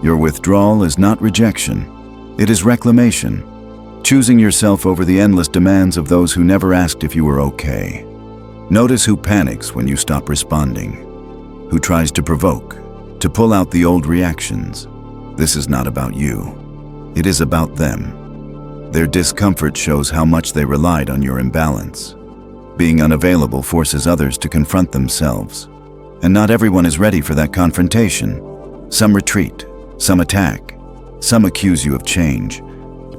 Your withdrawal is not rejection. It is reclamation, choosing yourself over the endless demands of those who never asked if you were okay. Notice who panics when you stop responding, who tries to provoke, to pull out the old reactions. This is not about you. It is about them. Their discomfort shows how much they relied on your imbalance. Being unavailable forces others to confront themselves. And not everyone is ready for that confrontation. Some retreat, some attack, some accuse you of change.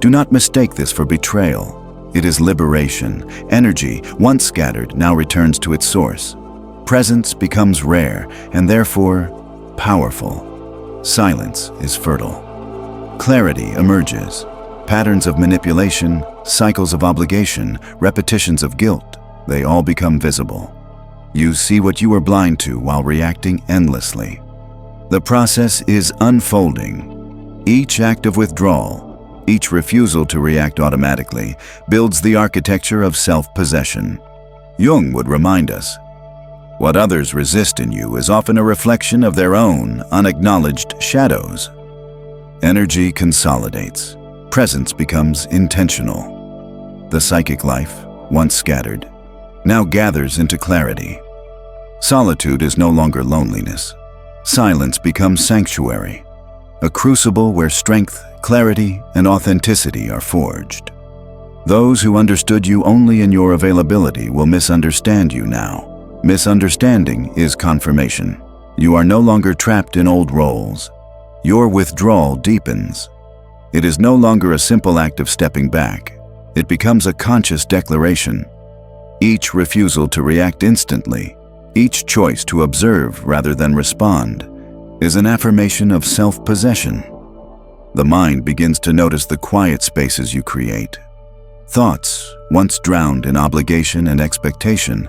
Do not mistake this for betrayal. It is liberation. Energy, once scattered, now returns to its source. Presence becomes rare and therefore powerful. Silence is fertile. Clarity emerges. Patterns of manipulation, cycles of obligation, repetitions of guilt, they all become visible. You see what you were blind to while reacting endlessly. The process is unfolding. Each act of withdrawal, each refusal to react automatically, builds the architecture of self-possession. Jung would remind us, what others resist in you is often a reflection of their own unacknowledged shadows. Energy consolidates. Presence becomes intentional. The psychic life, once scattered, now gathers into clarity. Solitude is no longer loneliness. Silence becomes sanctuary, a crucible where strength, clarity, and authenticity are forged. Those who understood you only in your availability will misunderstand you now. Misunderstanding is confirmation. You are no longer trapped in old roles. Your withdrawal deepens. It is no longer a simple act of stepping back. It becomes a conscious declaration. Each refusal to react instantly, each choice to observe rather than respond, is an affirmation of self-possession. The mind begins to notice the quiet spaces you create. Thoughts, once drowned in obligation and expectation,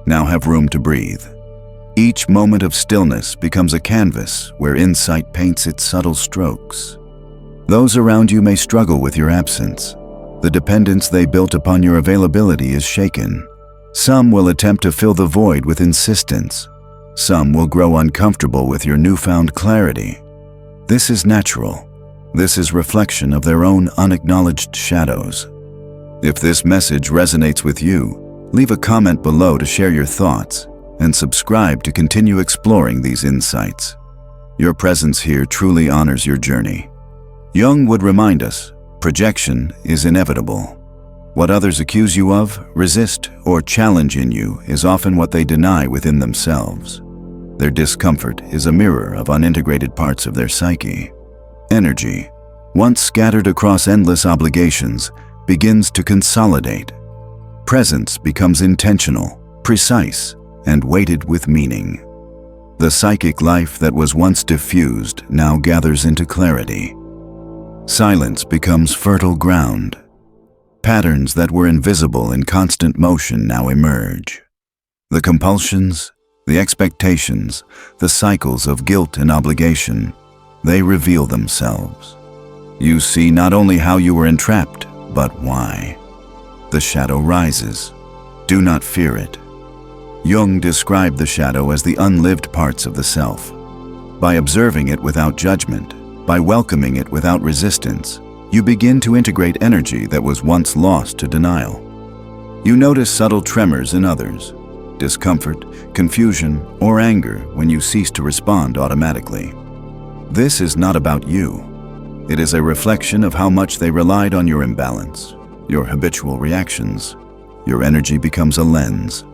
now have room to breathe. Each moment of stillness becomes a canvas where insight paints its subtle strokes. Those around you may struggle with your absence. The dependence they built upon your availability is shaken. Some will attempt to fill the void with insistence. Some will grow uncomfortable with your newfound clarity. This is natural. This is reflection of their own unacknowledged shadows. If this message resonates with you, leave a comment below to share your thoughts and subscribe to continue exploring these insights. Your presence here truly honors your journey. Jung would remind us, projection is inevitable. What others accuse you of, resist, or challenge in you is often what they deny within themselves. Their discomfort is a mirror of unintegrated parts of their psyche. Energy, once scattered across endless obligations, begins to consolidate. Presence becomes intentional, precise, and weighted with meaning. The psychic life that was once diffused now gathers into clarity. Silence becomes fertile ground. Patterns that were invisible in constant motion now emerge. The compulsions, the expectations, the cycles of guilt and obligation, they reveal themselves. You see not only how you were entrapped, but why. The shadow rises. Do not fear it. Jung described the shadow as the unlived parts of the self. By observing it without judgment, by welcoming it without resistance, you begin to integrate energy that was once lost to denial. You notice subtle tremors in others, discomfort, confusion, or anger when you cease to respond automatically. This is not about you. It is a reflection of how much they relied on your imbalance, your habitual reactions. Your energy becomes a lens.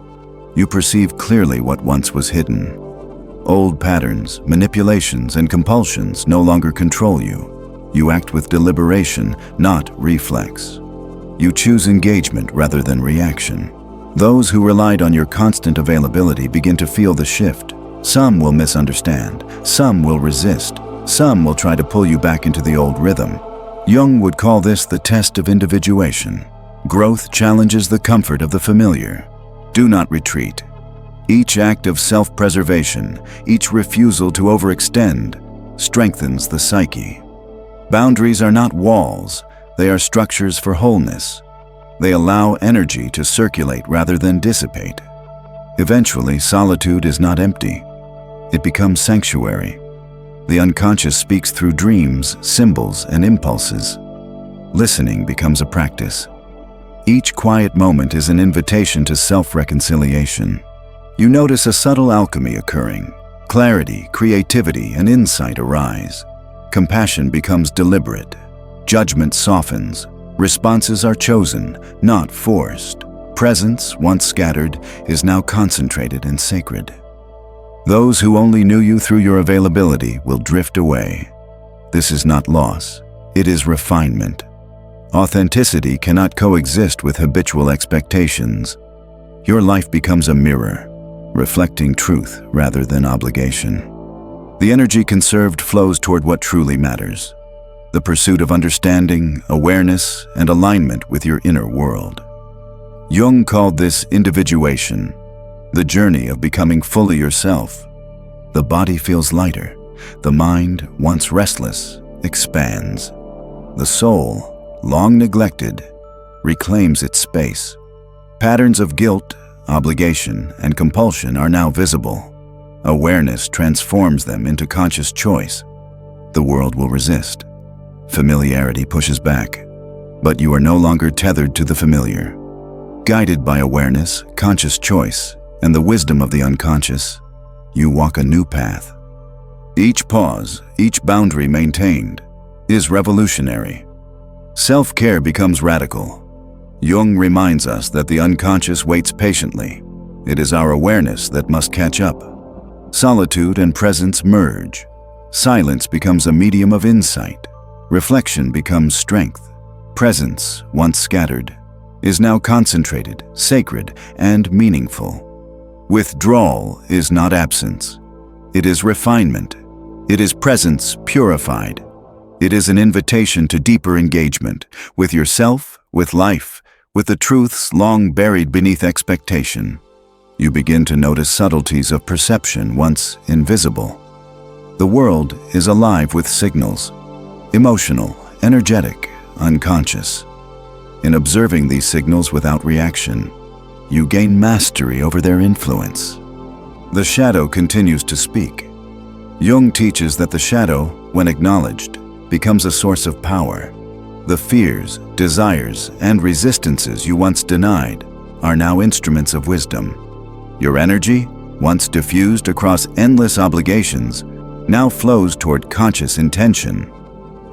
You perceive clearly what once was hidden. Old patterns, manipulations, and compulsions no longer control you. You act with deliberation, not reflex. You choose engagement rather than reaction. Those who relied on your constant availability begin to feel the shift. Some will misunderstand, some will resist, some will try to pull you back into the old rhythm. Jung would call this the test of individuation. Growth challenges the comfort of the familiar. Do not retreat. Each act of self-preservation, each refusal to overextend, strengthens the psyche. Boundaries are not walls, they are structures for wholeness. They allow energy to circulate rather than dissipate. Eventually, solitude is not empty. It becomes sanctuary. The unconscious speaks through dreams, symbols, and impulses. Listening becomes a practice. Each quiet moment is an invitation to self-reconciliation. You notice a subtle alchemy occurring. Clarity, creativity, and insight arise. Compassion becomes deliberate. Judgment softens. Responses are chosen, not forced. Presence, once scattered, is now concentrated and sacred. Those who only knew you through your availability will drift away. This is not loss. It is refinement. Authenticity cannot coexist with habitual expectations. Your life becomes a mirror, reflecting truth rather than obligation. The energy conserved flows toward what truly matters: the pursuit of understanding, awareness, and alignment with your inner world. Jung called this individuation, the journey of becoming fully yourself. The body feels lighter. The mind, once restless, expands. The soul, long neglected, reclaims its space. Patterns of guilt, obligation, and compulsion are now visible. Awareness transforms them into conscious choice. The world will resist. Familiarity pushes back, but you are no longer tethered to the familiar. Guided by awareness, conscious choice, and the wisdom of the unconscious, you walk a new path. Each pause, each boundary maintained, is revolutionary. Self-care becomes radical. Jung reminds us that the unconscious waits patiently. It is our awareness that must catch up. Solitude and presence merge. Silence becomes a medium of insight. Reflection becomes strength. Presence, once scattered, is now concentrated, sacred, and meaningful. Withdrawal is not absence. It is refinement. It is presence purified. It is an invitation to deeper engagement with yourself, with life, with the truths long buried beneath expectation. You begin to notice subtleties of perception once invisible. The world is alive with signals, emotional, energetic, unconscious. In observing these signals without reaction, you gain mastery over their influence. The shadow continues to speak. Jung teaches that the shadow, when acknowledged, becomes a source of power. The fears, desires, and resistances you once denied are now instruments of wisdom. Your energy, once diffused across endless obligations, now flows toward conscious intention.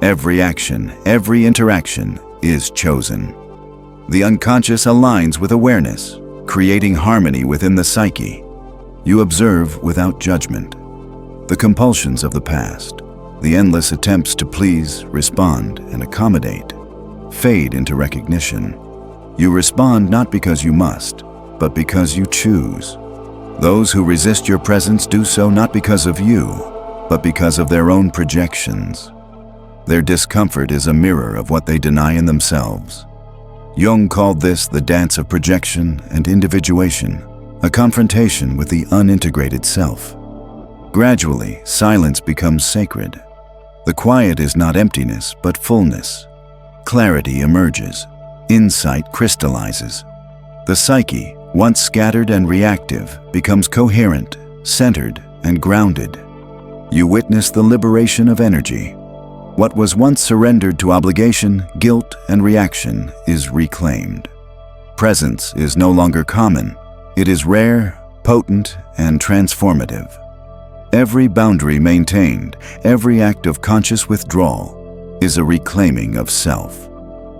Every action, every interaction is chosen. The unconscious aligns with awareness, creating harmony within the psyche. You observe without judgment. The compulsions of the past, the endless attempts to please, respond, and accommodate, fade into recognition. You respond not because you must, but because you choose. Those who resist your presence do so not because of you, but because of their own projections. Their discomfort is a mirror of what they deny in themselves. Jung called this the dance of projection and individuation, a confrontation with the unintegrated self. Gradually, silence becomes sacred. The quiet is not emptiness, but fullness. Clarity emerges. Insight crystallizes. The psyche, once scattered and reactive, becomes coherent, centered, and grounded. You witness the liberation of energy. What was once surrendered to obligation, guilt, and reaction is reclaimed. Presence is no longer common. It is rare, potent, and transformative. Every boundary maintained, every act of conscious withdrawal is a reclaiming of self.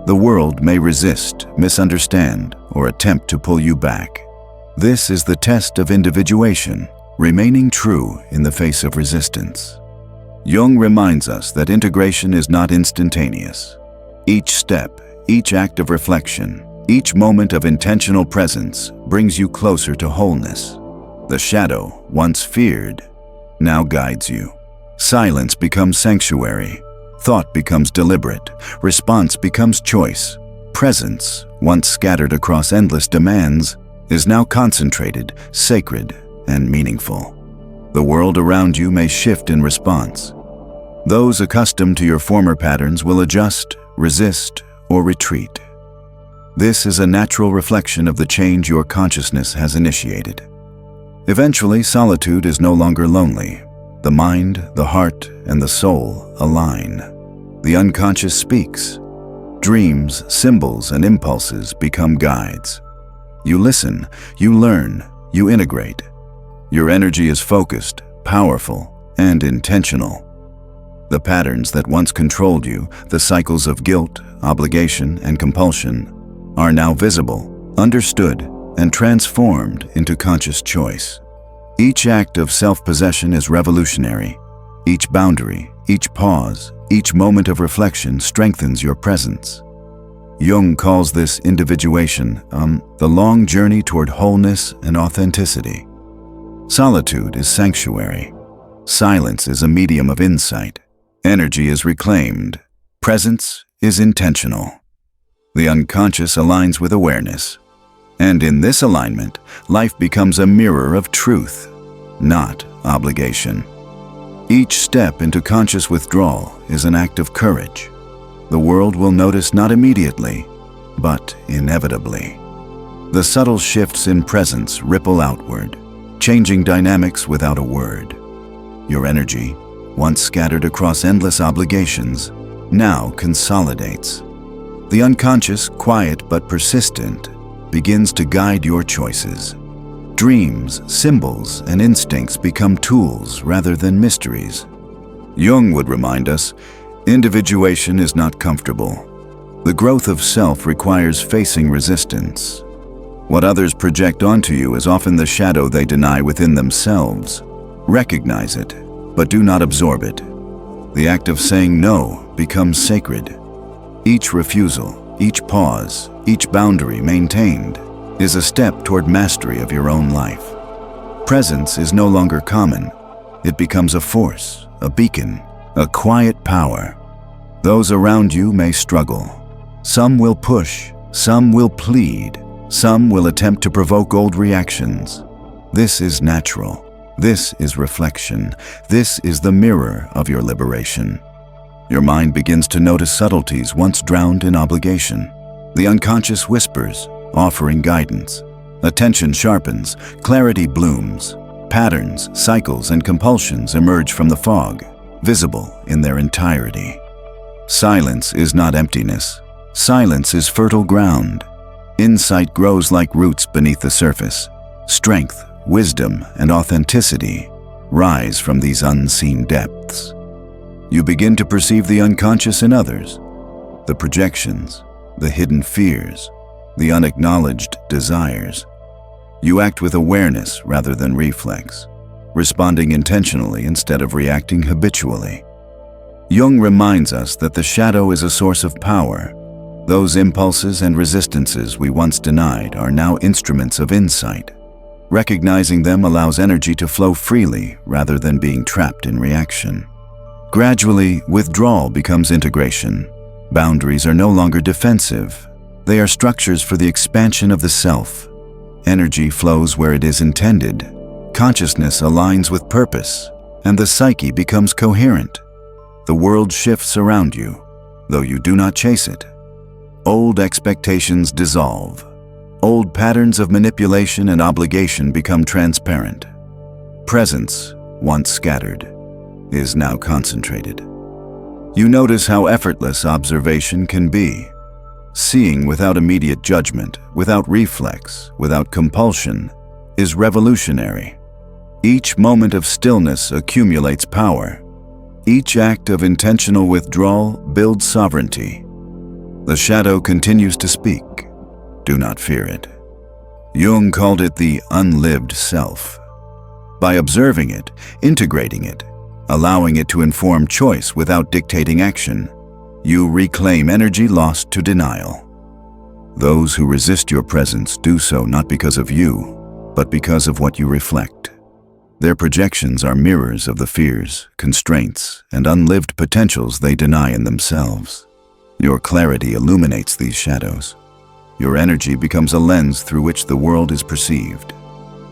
The world may resist, misunderstand, or attempt to pull you back. This is the test of individuation, remaining true in the face of resistance. Jung reminds us that integration is not instantaneous. Each step, each act of reflection, each moment of intentional presence brings you closer to wholeness. The shadow, once feared, now guides you. Silence becomes sanctuary. Thought becomes deliberate. Response becomes choice. Presence, once scattered across endless demands, is now concentrated, sacred, and meaningful. The world around you may shift in response. Those accustomed to your former patterns will adjust, resist, or retreat. This is a natural reflection of the change your consciousness has initiated. Eventually, solitude is no longer lonely. The mind, the heart, and the soul align. The unconscious speaks. Dreams, symbols, and impulses become guides. You listen, you learn, you integrate. Your energy is focused, powerful, and intentional. The patterns that once controlled you, the cycles of guilt, obligation, and compulsion, are now visible, understood, and transformed into conscious choice. Each act of self-possession is revolutionary. Each boundary, each pause, each moment of reflection strengthens your presence. Jung calls this individuation, the long journey toward wholeness and authenticity. Solitude is sanctuary. Silence is a medium of insight. Energy is reclaimed. Presence is intentional. The unconscious aligns with awareness. And in this alignment, life becomes a mirror of truth, not obligation. Each step into conscious withdrawal is an act of courage. The world will notice not immediately, but inevitably. The subtle shifts in presence ripple outward, changing dynamics without a word. Your energy, once scattered across endless obligations, now consolidates. The unconscious, quiet but persistent, begins to guide your choices. Dreams, symbols, and instincts become tools rather than mysteries. Jung would remind us, individuation is not comfortable. The growth of self requires facing resistance. What others project onto you is often the shadow they deny within themselves. Recognize it, but do not absorb it. The act of saying no becomes sacred. Each refusal, each pause, each boundary maintained is a step toward mastery of your own life. Presence is no longer common. It becomes a force, a beacon, a quiet power. Those around you may struggle. Some will push, some will plead, some will attempt to provoke old reactions. This is natural. This is reflection. This is the mirror of your liberation. Your mind begins to notice subtleties once drowned in obligation. The unconscious whispers, offering guidance. Attention sharpens, clarity blooms. Patterns, cycles, and compulsions emerge from the fog, visible in their entirety. Silence is not emptiness. Silence is fertile ground. Insight grows like roots beneath the surface. Strength, wisdom, and authenticity rise from these unseen depths. You begin to perceive the unconscious in others, the projections, the hidden fears, the unacknowledged desires. You act with awareness rather than reflex, responding intentionally instead of reacting habitually. Jung reminds us that the shadow is a source of power. Those impulses and resistances we once denied are now instruments of insight. Recognizing them allows energy to flow freely rather than being trapped in reaction. Gradually, withdrawal becomes integration. Boundaries are no longer defensive. They are structures for the expansion of the self. Energy flows where it is intended. Consciousness aligns with purpose, and the psyche becomes coherent. The world shifts around you, though you do not chase it. Old expectations dissolve. Old patterns of manipulation and obligation become transparent. Presence, once scattered, is now concentrated. You notice how effortless observation can be. Seeing without immediate judgment, without reflex, without compulsion, is revolutionary. Each moment of stillness accumulates power. Each act of intentional withdrawal builds sovereignty. The shadow continues to speak. Do not fear it. Jung called it the unlived self. By observing it, integrating it, allowing it to inform choice without dictating action, you reclaim energy lost to denial. Those who resist your presence do so not because of you, but because of what you reflect. Their projections are mirrors of the fears, constraints, and unlived potentials they deny in themselves. Your clarity illuminates these shadows. Your energy becomes a lens through which the world is perceived.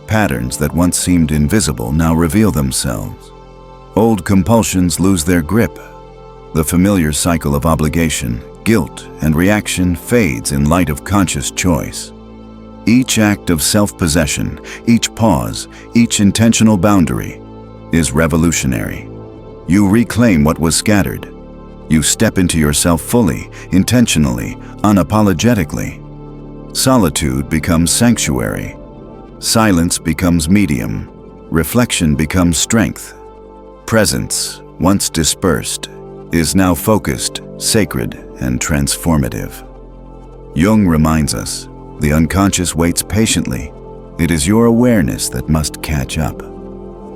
Patterns that once seemed invisible now reveal themselves. Old compulsions lose their grip. The familiar cycle of obligation, guilt, and reaction fades in light of conscious choice. Each act of self-possession, each pause, each intentional boundary is revolutionary. You reclaim what was scattered. You step into yourself fully, intentionally, unapologetically. Solitude becomes sanctuary. Silence becomes medium. Reflection becomes strength. Presence, once dispersed, is now focused, sacred, and transformative. Jung reminds us, the unconscious waits patiently. It is your awareness that must catch up.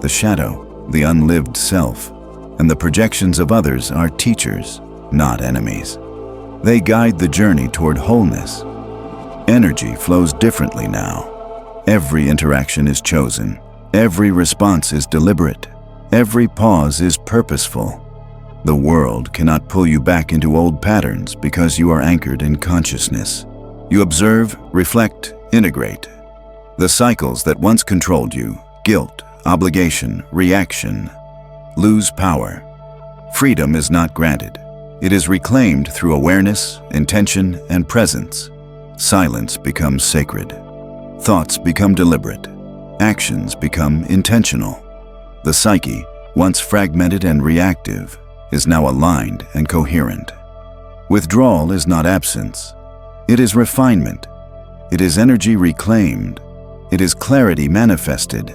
The shadow, the unlived self, and the projections of others are teachers, not enemies. They guide the journey toward wholeness. Energy flows differently now. Every interaction is chosen. Every response is deliberate. Every pause is purposeful. The world cannot pull you back into old patterns because you are anchored in consciousness. You observe, reflect, integrate. The cycles that once controlled you, guilt, obligation, reaction, lose power. Freedom is not granted. It is reclaimed through awareness, intention, and presence. Silence becomes sacred. Thoughts become deliberate. Actions become intentional. The psyche, once fragmented and reactive, is now aligned and coherent. Withdrawal is not absence. It is refinement. It is energy reclaimed. It is clarity manifested.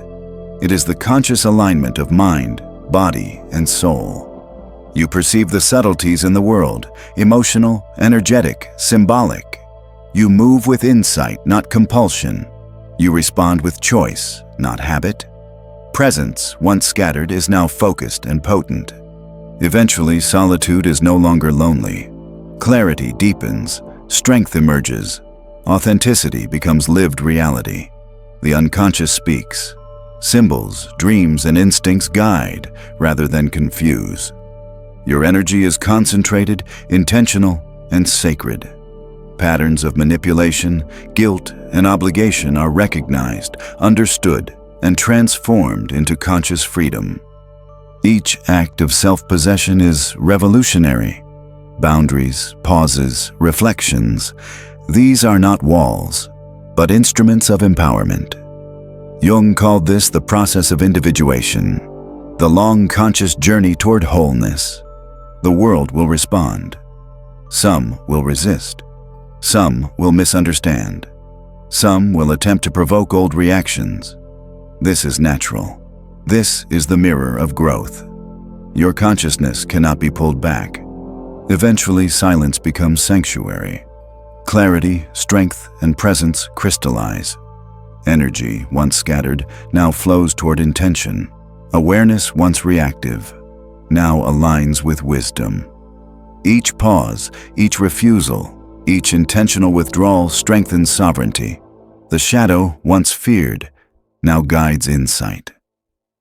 It is the conscious alignment of mind, body, and soul. You perceive the subtleties in the world, emotional, energetic, symbolic. You move with insight, not compulsion. You respond with choice, not habit. Presence, once scattered, is now focused and potent. Eventually, solitude is no longer lonely. Clarity deepens, strength emerges, authenticity becomes lived reality. The unconscious speaks. Symbols, dreams, and instincts guide rather than confuse. Your energy is concentrated, intentional, and sacred. Patterns of manipulation, guilt, and obligation are recognized, understood, and transformed into conscious freedom. Each act of self-possession is revolutionary. Boundaries, pauses, reflections, these are not walls, but instruments of empowerment. Jung called this the process of individuation, the long conscious journey toward wholeness. The world will respond. Some will resist. Some will misunderstand. Some will attempt to provoke old reactions. This is natural. This is the mirror of growth. Your consciousness cannot be pulled back. Eventually, silence becomes sanctuary. Clarity, strength, and presence crystallize. Energy, once scattered, now flows toward intention. Awareness, once reactive, now aligns with wisdom. Each pause, each refusal, each intentional withdrawal strengthens sovereignty. The shadow, once feared, now guides insight.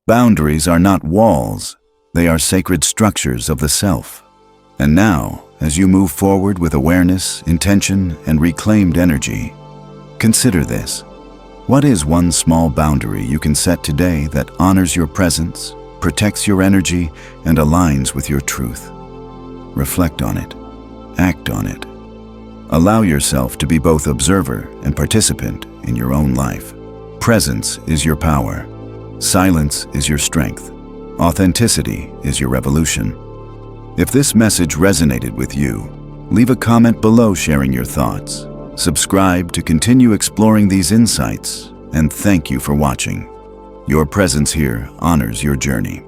Boundaries are not walls, they are sacred structures of the self. And now, as you move forward with awareness, intention, and reclaimed energy, consider this. What is one small boundary you can set today that honors your presence, protects your energy, and aligns with your truth? Reflect on it. Act on it. Allow yourself to be both observer and participant in your own life. Presence is your power. Silence is your strength. Authenticity is your revolution. If this message resonated with you, leave a comment below sharing your thoughts. Subscribe to continue exploring these insights, and thank you for watching. Your presence here honors your journey.